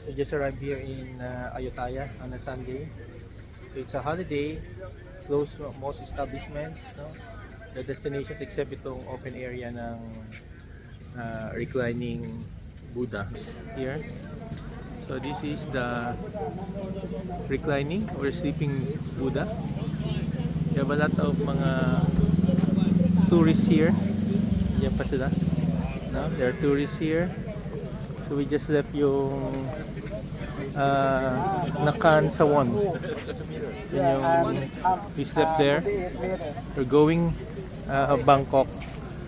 We just arrived here in Ayutthaya on a Sunday. So it's a holiday, close most establishments, no? The destinations except itong open area ng reclining Buddha here. So this is the reclining or sleeping Buddha. We have a lot of mga tourists here. Yan pa sila. No? There are tourists here. So we just left yung Nakan Sawon. Yun yung we slept there. We're going Bangkok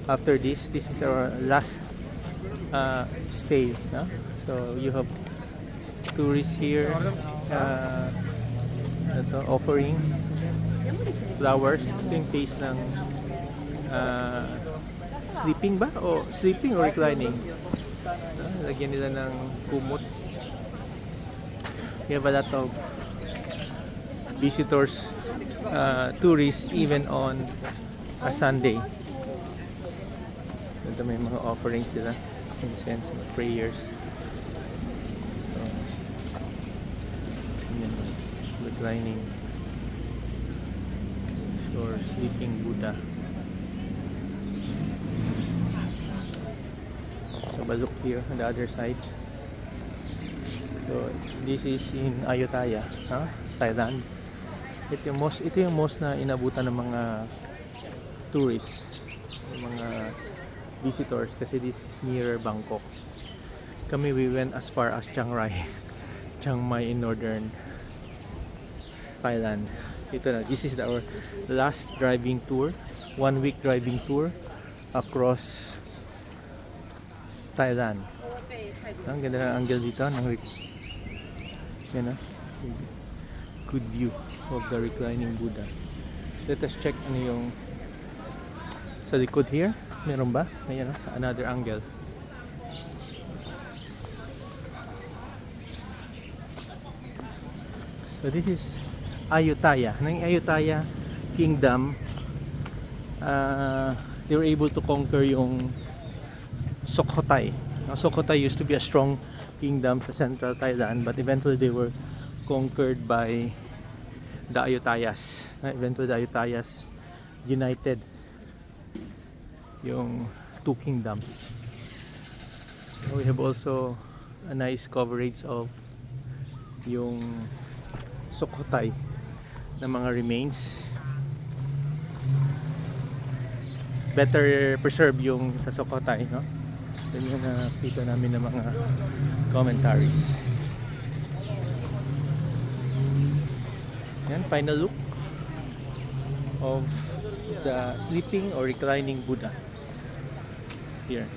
after this. This is our last stay. No? So you have tourists here offering flowers. Ito yung face ng sleeping ba? O sleeping or reclining? Lagyan nila ng kumot. We have a lot of visitors, tourists even on a Sunday. Ito may mga offerings sila, incense, prayers. So, yan, reclining or sleeping Buddha. So look here on the other side. So this is in Ayutthaya, Thailand. Ito yung most na inabutan ng mga tourists, mga visitors kasi this is near Bangkok. Kami we went as far as Chiang Mai in northern Thailand. Ito na, this is our last driving tour, 1 week driving tour across Thailand. Ang ganda ng angle dito ng yan, good view of the reclining Buddha. Let us check ano yung sa likod here. Meron ba? Ayan, another angle. So this is Ayutthaya. Ng Ayutthaya Kingdom, they were able to conquer yung Sukhothai. Now, Sukhothai used to be a strong kingdom sa central Thailand, but eventually they were conquered by the Ayutthayas. Eventually the Ayutthayas united yung two kingdoms. We have also a nice coverage of yung Sukhothai na mga remains. Better preserve yung sa Sukhothai, no? Yan yung nakita namin ng mga commentaries. Yan, final look of the sleeping or reclining Buddha here.